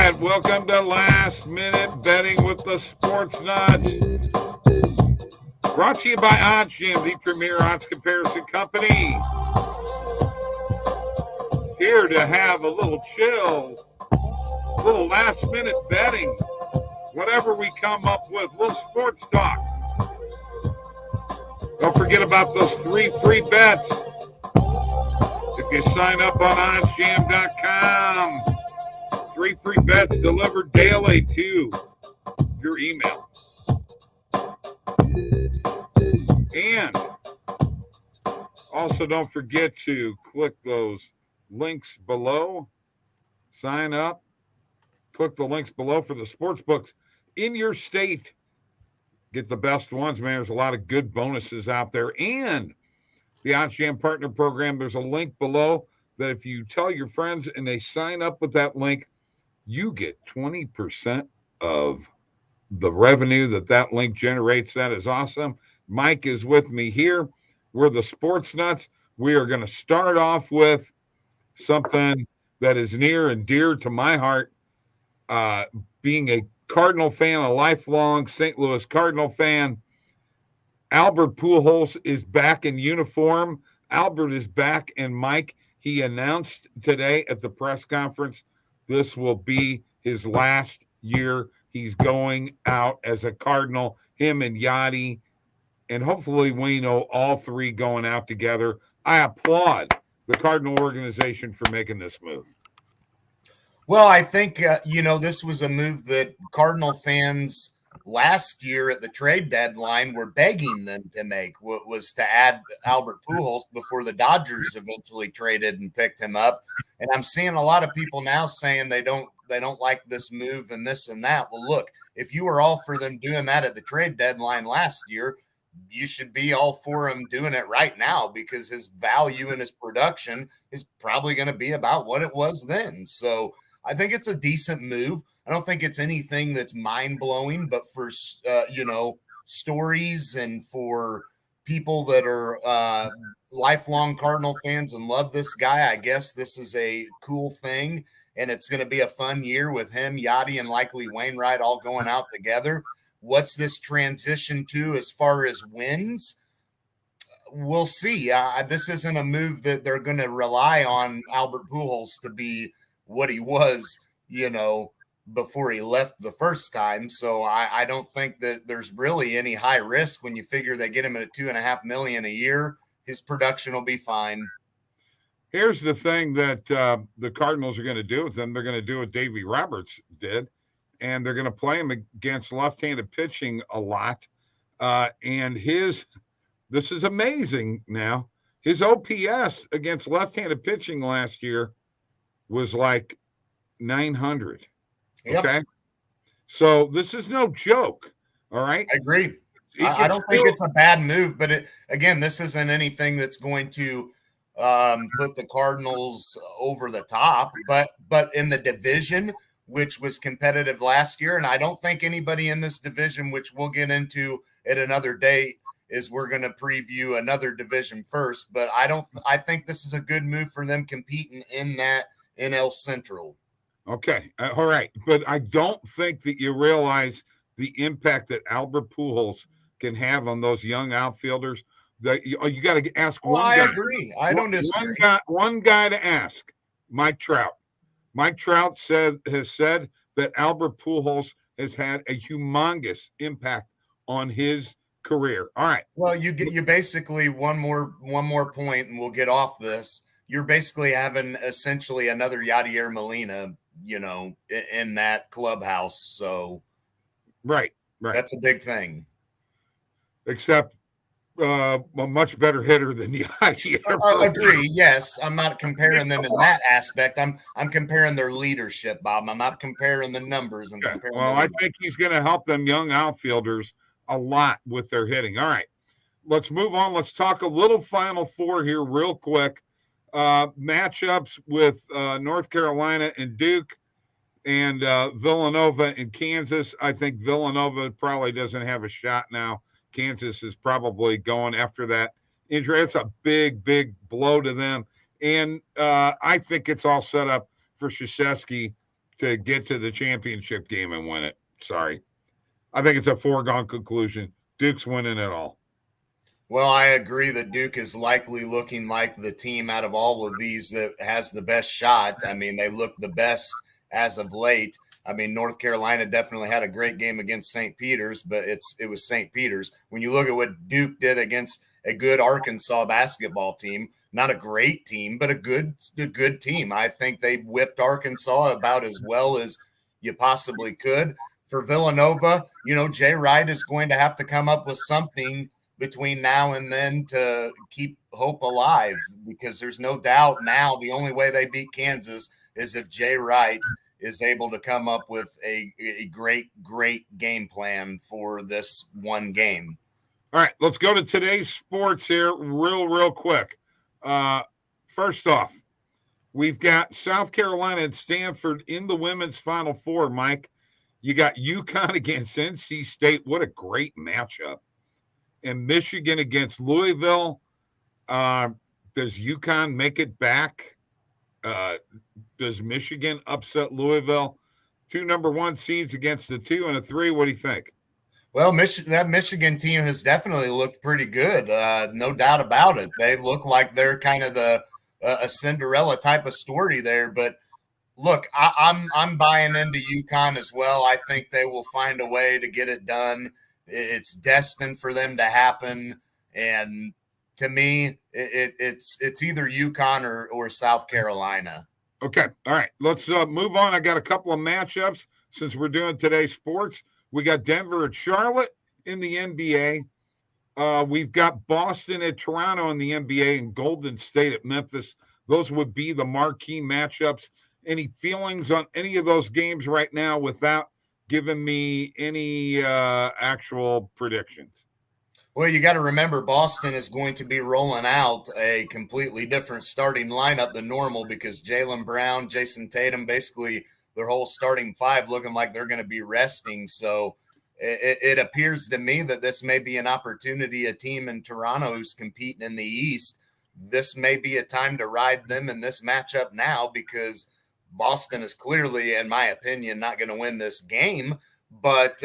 right, welcome to Last Minute Betting with the Sports Nuts. Brought to you by OddsJam, the premier odds comparison company. Here to have a little chill, a little last minute betting, whatever we come up with, a little sports talk. Don't forget about those 3 free bets. If you sign up on oddsjam.com, 3 free bets delivered daily to your email. And also don't forget to click those links below. Sign up. Click the links below for the sports books in your state. Get the best ones, man. There's a lot of good bonuses out there. And the OddsJam Partner Program, there's a link below that if you tell your friends and they sign up with that link, you get 20% of the revenue that link generates. That is awesome. Mike is with me here. We're the Sports Nuts. We are going to start off with something that is near and dear to my heart. Being a Cardinal fan, a lifelong St. Louis Cardinal fan, Albert Pujols is back in uniform. Albert is back, and Mike, he announced today at the press conference this will be his last year. He's going out as a Cardinal, him and Yachty, and hopefully we know all 3 going out together. I applaud the Cardinal organization for making this move. Well, I think, this was a move that Cardinal fans last year at the trade deadline were begging them to make, was to add Albert Pujols before the Dodgers eventually traded and picked him up. And I'm seeing a lot of people now saying they don't like this move and this and that. Well, look, if you were all for them doing that at the trade deadline last year, you should be all for him doing it right now, because his value and his production is probably going to be about what it was then. So I think it's a decent move. I don't think it's anything that's mind-blowing, but for, stories and for people that are lifelong Cardinal fans and love this guy, I guess this is a cool thing, and it's going to be a fun year with him, Yachty, and likely Wainwright all going out together. What's this transition to as far as wins? We'll see. This isn't a move that they're going to rely on Albert Pujols to be what he was, before he left the first time. So I don't think that there's really any high risk when you figure they get him at $2.5 million a year. His production will be fine. Here's the thing that the Cardinals are going to do with him. They're going to do what Davey Roberts did, and they're going to play him against left-handed pitching a lot. And this is amazing now. His OPS against left-handed pitching last year was like 900. Yep. Okay. So this is no joke. All right. I agree. I don't think it's a bad move, but this isn't anything that's going to put the Cardinals over the top, but in the division, which was competitive last year. And I don't think anybody in this division, which we'll get into at another date, is we're going to preview another division first, but I think this is a good move for them competing in that NL Central. Okay. All right. But I don't think that you realize the impact that Albert Pujols can have on those young outfielders. You got to ask one guy. I agree. I don't disagree. One guy to ask, Mike Trout. Mike Trout has said that Albert Pujols has had a humongous impact on his career. All right. Well, you basically one more point, and we'll get off this. You're basically having essentially another Yadier Molina, in that clubhouse. So, right, that's a big thing. Except a much better hitter than Yadier. I agree. Yes, I'm not comparing them in that aspect. I'm comparing their leadership, Bob. I'm not comparing the numbers. I think he's going to help them young outfielders a lot with their hitting. All right, let's move on. Let's talk a little Final Four here real quick. Matchups with North Carolina and Duke, and Villanova and Kansas. I think Villanova probably doesn't have a shot now. Kansas is probably going after that injury. It's a big, big blow to them. And I think it's all set up for Krzyzewski to get to the championship game and win it. Sorry. I think it's a foregone conclusion. Duke's winning it all. Well, I agree that Duke is likely looking like the team out of all of these that has the best shot. I mean, they look the best as of late. I mean, North Carolina definitely had a great game against St. Peter's, but it was St. Peter's. When you look at what Duke did against a good Arkansas basketball team, not a great team, but a good team. I think they whipped Arkansas about as well as you possibly could. For Villanova, Jay Wright is going to have to come up with something between now and then to keep hope alive, because there's no doubt now the only way they beat Kansas is if Jay Wright is able to come up with a great game plan for this one game. All right, let's go to today's sports here real quick. First off, we've got South Carolina and Stanford in the women's Final Four, Mike. You got UConn against NC State. What a great matchup. And Michigan against Louisville. Does UConn make it back? Does Michigan upset Louisville? 2 number 1 seeds against the 2 and a 3. What do you think? Well, that Michigan team has definitely looked pretty good. No doubt about it. They look like they're kind of a Cinderella type of story there. But look, I'm buying into UConn as well. I think they will find a way to get it done. It's destined for them to happen, and to me, it's either UConn or South Carolina. Okay, all right. Let's move on. I got a couple of matchups since we're doing today's sports. We got Denver at Charlotte in the NBA. We've got Boston at Toronto in the NBA and Golden State at Memphis. Those would be the marquee matchups. Any feelings on any of those games right now without giving me any actual predictions? Well, you got to remember Boston is going to be rolling out a completely different starting lineup than normal because Jaylen Brown, Jason Tatum, basically their whole starting 5 looking like they're going to be resting. So it appears to me that this may be an opportunity, a team in Toronto who's competing in the East. This may be a time to ride them in this matchup now because Boston is clearly, in my opinion, not going to win this game. But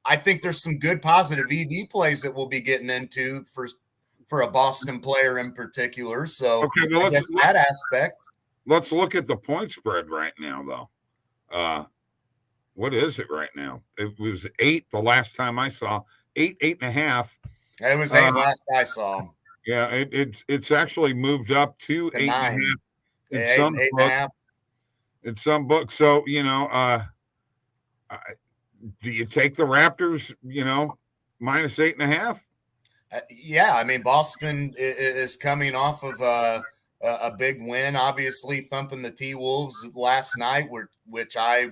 I think there's some good positive EV plays that we'll be getting into for a Boston player in particular. So okay, well, I guess that aspect. Let's look at the point spread right now, though. What is it right now? It was 8 the last time I saw. 8.5. It was 8 last I saw. Yeah, it's actually moved up to 8.5 in some books. In some books. So, do you take the Raptors, minus 8.5? Yeah, I mean, Boston is coming off of a big win, obviously thumping the T-Wolves last night, which I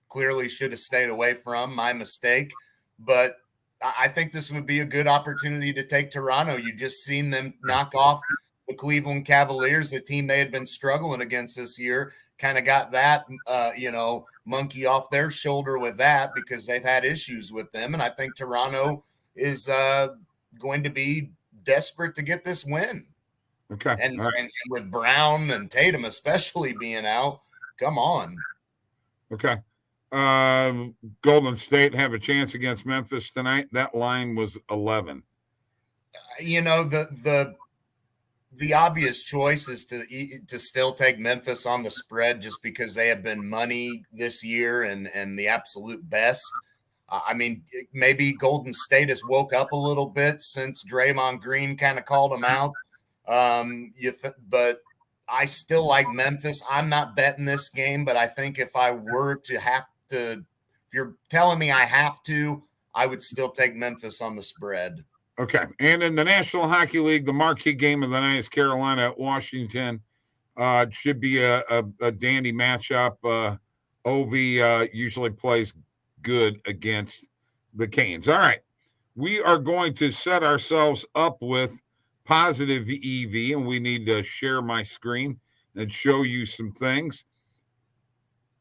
clearly should have stayed away from, my mistake. But I think this would be a good opportunity to take Toronto. You just seen them knock off the Cleveland Cavaliers, a team they had been struggling against this year. Kind of got that, monkey off their shoulder with that because they've had issues with them. And I think Toronto is going to be desperate to get this win. Okay. And with Brown and Tatum especially being out, come on. Okay. Golden State have a chance against Memphis tonight. That line was 11. The obvious choice is to still take Memphis on the spread just because they have been money this year and the absolute best. I mean, maybe Golden State has woke up a little bit since Draymond Green kind of called them out. But I still like Memphis. I'm not betting this game, but I think if I were to have to, if you're telling me I have to, I would still take Memphis on the spread. Okay. And in the National Hockey League, the marquee game of the night is Carolina at Washington. It should be a dandy matchup. Ovi usually plays good against the Canes. All right. We are going to set ourselves up with positive EV, and we need to share my screen and show you some things.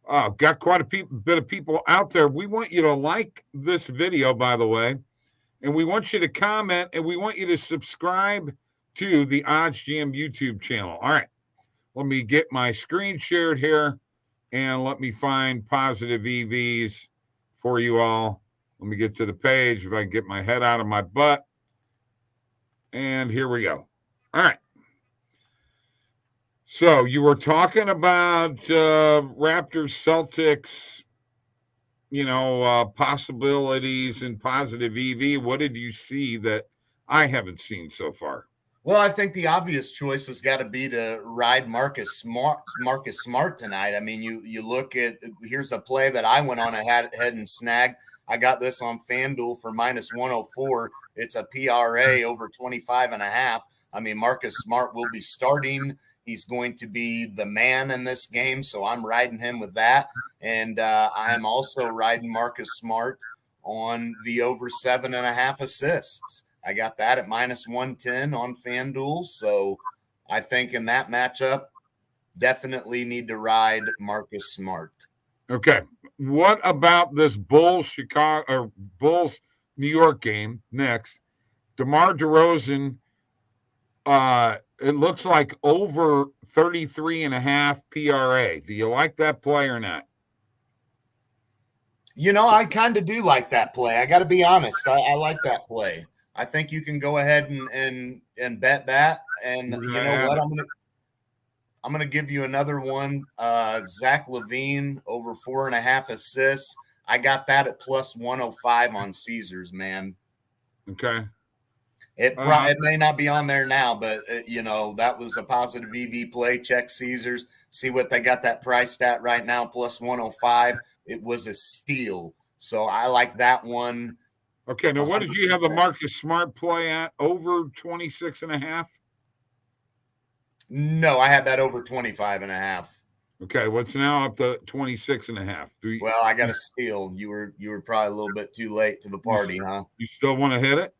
Got quite a bit of people out there. We want you to like this video, by the way. And we want you to comment, and we want you to subscribe to the OddsJam YouTube channel. All right. Let me get my screen shared here, And let me find positive EVs for you all. Let me get to the page if I can get my head out of my butt. And here we go. All right. So you were talking about Raptors, Celtics, possibilities and positive EV. What did you see that I haven't seen so far? Well, I think the obvious choice has got to be to ride Marcus Smart tonight. I mean, you look at, here's a play that I went on ahead and snagged. I got this on FanDuel for minus 104. It's a PRA over 25.5. I mean, Marcus Smart will be starting. He's going to be the man in this game, so I'm riding him with that. And I'm also riding Marcus Smart on the over 7.5 assists. I got that at minus 110 on FanDuel. So I think in that matchup, definitely need to ride Marcus Smart. Okay. What about this Bulls New York game next? DeMar DeRozan, it looks like over 33.5 PRA. Do you like that play or not? I kind of do like that play. I got to be honest. I like that play. I think you can go ahead and bet that. And you know what? I'm gonna give you another one. Zach LaVine over 4.5 assists. I got that at plus 105 on Caesars, man. Okay. It may not be on there now, but that was a positive EV play. Check Caesars, see what they got that priced at right now, plus 105. It was a steal. So I like that one. Okay, now what did you have the Marcus Smart play at? Over 26.5? No, I had that over 25.5. Okay, what's now up to 26.5? Well, I got a steal. You were probably a little bit too late to the party, huh? You still want to hit it?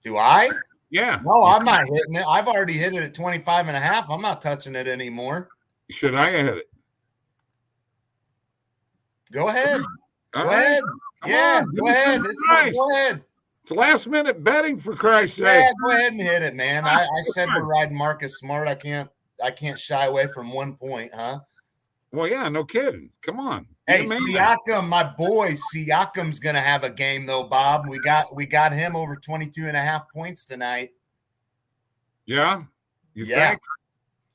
Do I? Yeah. No, I'm not hitting it. I've already hit it at 25.5. I'm not touching it anymore. Should I hit it? Go ahead. Go ahead. Yeah, go ahead. Go ahead. It's last minute betting, for Christ's sake. Yeah, go ahead and hit it, man. I said we're riding Marcus Smart. I can't shy away from 1 point, huh? Well, yeah, no kidding. Come on. Hey, Siakam, my boy, Siakam's gonna have a game though, Bob. We got him over 22.5 points tonight. Yeah? You think?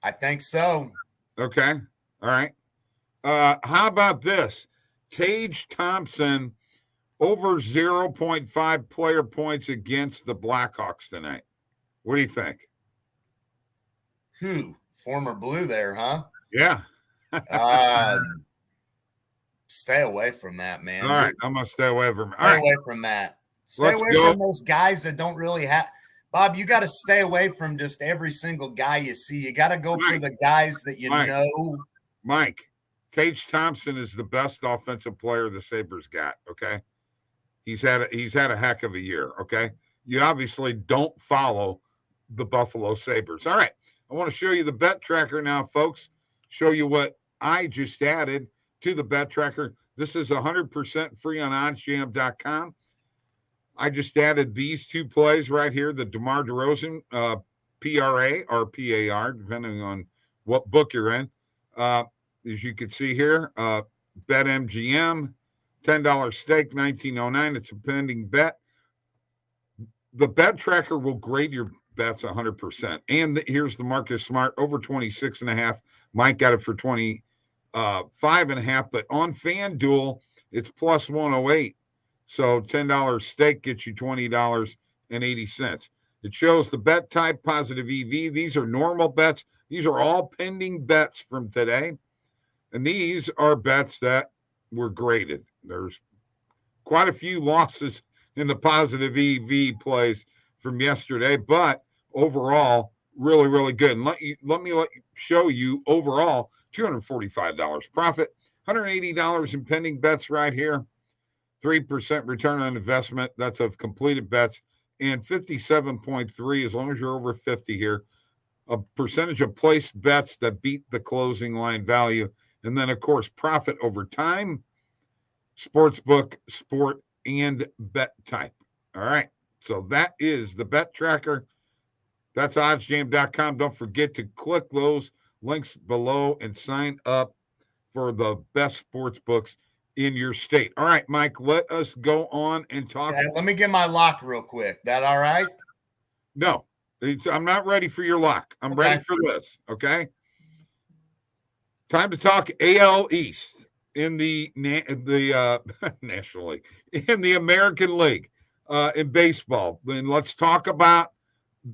I think so. Okay. All right. How about this? Tage Thompson over 0.5 player points against the Blackhawks tonight. What do you think? Who? Former Blue there, huh? Yeah. Stay away from that, man. All right. I'm going to stay away from it. Stay away from that. Stay away from those guys that don't really have – Bob, you got to stay away from just every single guy you see. You got to go for the guys that you know. Mike, Tage Thompson is the best offensive player the Sabres got, okay? He's had a heck of a year, okay? You obviously don't follow the Buffalo Sabres. All right, I want to show you the bet tracker now, folks. Show you what I just added to the bet tracker. This is 100% free on OddsJam.com. I just added these two plays right here, the DeMar DeRozan PRA or PAR, depending on what book you're in. As you can see here, BetMGM, $10 stake, $19.09. It's a pending bet. The bet tracker will grade your bets 100%. And here's the Marcus Smart over 26.5. Mike got it for 25.5. But on FanDuel, it's plus 108. So $10 stake gets you $20.80. It shows the bet type, positive EV. These are normal bets. These are all pending bets from today. And these are bets that were graded. There's quite a few losses in the positive EV plays from yesterday, but overall, really, really good. And let me show you overall $245 profit, $180 in pending bets right here, 3% return on investment. That's of completed bets, and 57.3 as long as you're over 50 here. A percentage of placed bets that beat the closing line value. And then, of course, profit over time, sportsbook, sport, and bet type. All right. So that is the bet tracker. That's oddsjam.com. Don't forget to click those links below and sign up for the best sports books in your state. All right, Mike, let us go on and talk. Okay, let me get my lock real quick. That all right? No, I'm not ready for your lock. I'm ready for this. Okay. Time to talk AL East in the National League, in the American League, in baseball. And let's talk about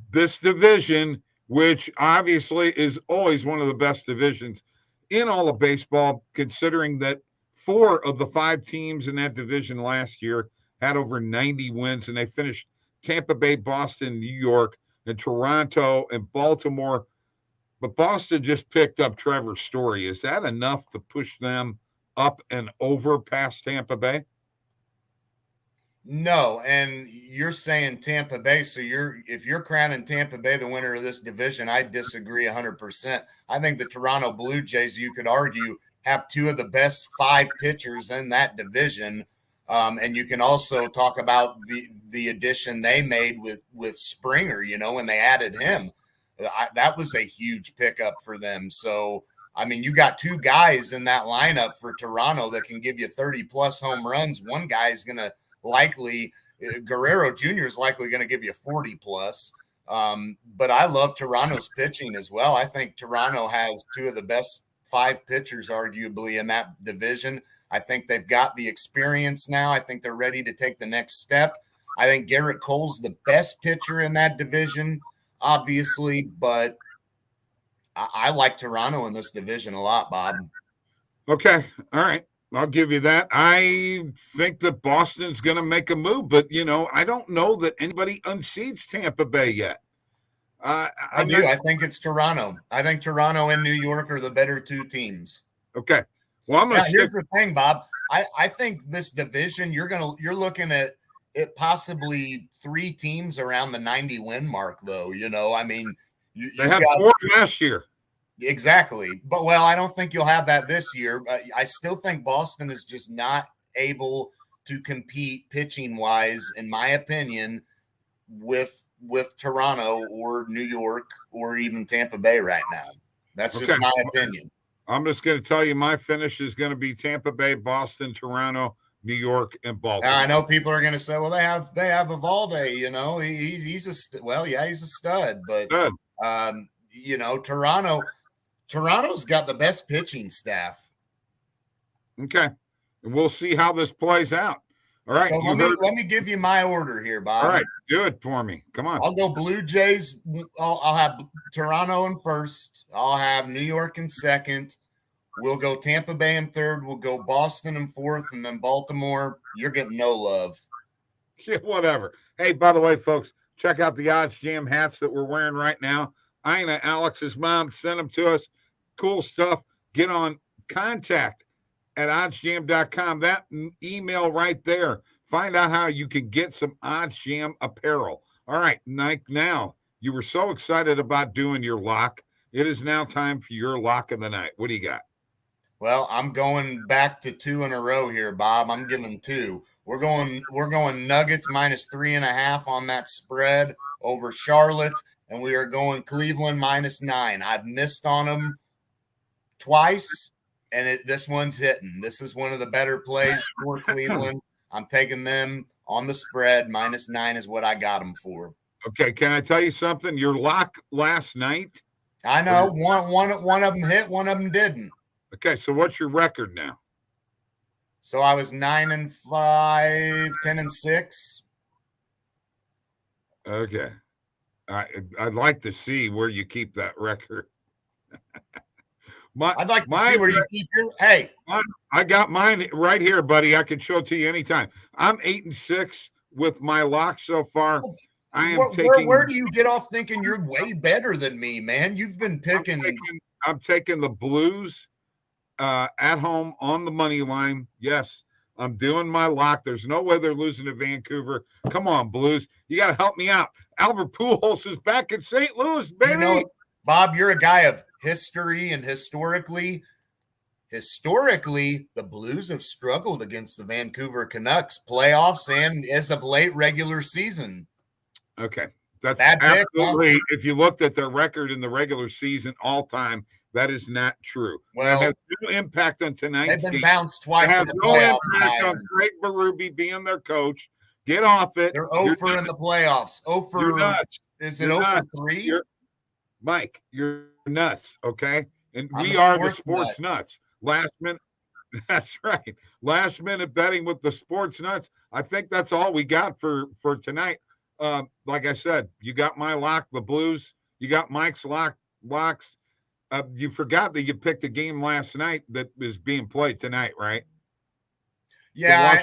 this division, which obviously is always one of the best divisions in all of baseball, considering that 4 of the 5 teams in that division last year had over 90 wins, and they finished Tampa Bay, Boston, New York, and Toronto and Baltimore. But Boston just picked up Trevor Story. Is that enough to push them up and over past Tampa Bay? No, and you're saying Tampa Bay, so if you're crowning Tampa Bay the winner of this division, I disagree 100%. I think the Toronto Blue Jays, you could argue, have 2 of the best 5 pitchers in that division. And you can also talk about the addition they made with Springer, when they added him. That was a huge pickup for them. So, I mean, you got 2 guys in that lineup for Toronto that can give you 30-plus home runs. One guy is going to Guerrero Jr. is likely going to give you 40-plus. But I love Toronto's pitching as well. I think Toronto has 2 of the best 5 pitchers, arguably, in that division. I think they've got the experience now. I think they're ready to take the next step. I think Garrett Cole's the best pitcher in that division, obviously, but I like Toronto in this division a lot, Bob. Okay. All right. I'll give you that. I think that Boston's going to make a move, but, I don't know that anybody unseats Tampa Bay yet. I do. I think it's Toronto. I think Toronto and New York are the better 2 teams. Okay. Well, here's the thing, Bob. I think this division, you're looking at it possibly 3 teams around the 90 win mark, though. I mean, they had 4 last year. Exactly. But, I don't think you'll have that this year. I still think Boston is just not able to compete pitching wise, in my opinion, with Toronto or New York or even Tampa Bay right now. That's just my opinion. I'm just going to tell you my finish is going to be Tampa Bay, Boston, Toronto, New York, and Baltimore. Now, I know people are going to say, well, they have Evaldi, he's a stud, but Toronto's got the best pitching staff. Okay. And we'll see how this plays out. All right. So let me give you my order here, Bob. All right. Do it for me. Come on. I'll go Blue Jays. I'll have Toronto in first. I'll have New York in second. We'll go Tampa Bay in third. We'll go Boston in fourth, and then Baltimore. You're getting no love. Yeah, whatever. Hey, by the way, folks, check out the OddsJam hats that we're wearing right now. Ina, Alex's mom, sent them to us. Cool stuff. Get on contact at oddsjam.com. That email right there. Find out how you can get some OddsJam apparel. All right, Mike, now you were so excited about doing your lock. It is now time for your lock of the night. What do you got? Well, I'm going back to 2 in a row here, Bob. I'm giving 2. We're going Nuggets -3.5 on that spread over Charlotte, and we are going Cleveland -9. I've missed on them twice, and this one's hitting. This is one of the better plays for Cleveland. I'm taking them on the spread. -9 is what I got them for. Okay, can I tell you something? Your lock last night. I know one of them hit, one of them didn't. Okay, so what's your record now? So I was 9-5, 10-6. Okay, I'd like to see where you keep that record. I'd like to see where you keep your. Hey, I got mine right here, buddy. I can show it to you anytime. I'm 8-6 with my lock so far. I am where do you get off thinking you're way better than me, man? You've been picking. I'm taking the Blues at home on the money line. Yes, I'm doing my lock. There's no way they're losing to Vancouver. Come on, Blues. You got to help me out. Albert Pujols is back in St. Louis, baby. Bob, you're a guy of history, and historically, the Blues have struggled against the Vancouver Canucks playoffs and as of late regular season. Okay. That's absolutely, if you looked at their record in the regular season all time, That is not true. Well, that has no impact on they've tonight's been game. bounced It twice has in the no playoffs. impact on Craig Berube being their coach. Get off it. They're 0 for in the playoffs. 0 for, you're nuts. is it You're 0 for nuts. 3? Mike, you're nuts, okay? And I'm we a are the sports sports nuts. Last minute, that's right. Last minute betting with the sports nuts. I think that's all we got for tonight. Like I said, you got my lock, the Blues. You got Mike's locks. You forgot that you picked a game last night that is being played tonight, right? Yeah,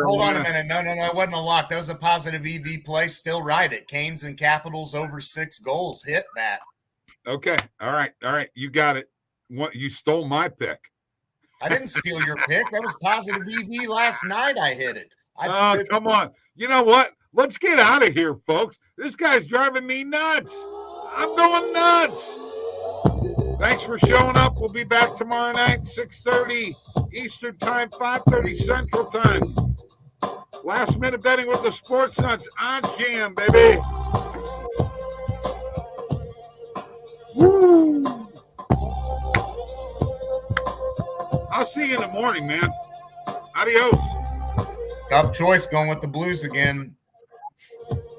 hold on a minute. No, it wasn't a lock. That was a positive EV play. Still right it. Canes and Capitals over 6 goals. Hit that. Okay. All right. You got it. What, you stole my pick. I didn't steal your pick. That was positive EV last night. I hit it. Come on. You know what? Let's get out of here, folks. This guy's driving me nuts. I'm going nuts. Thanks for showing up. We'll be back tomorrow night, 6:30 Eastern Time, 5:30 Central Time. Last minute betting with the Sports Nuts OddsJam, baby. Woo! I'll see you in the morning, man. Adios. Tough choice going with the Blues again.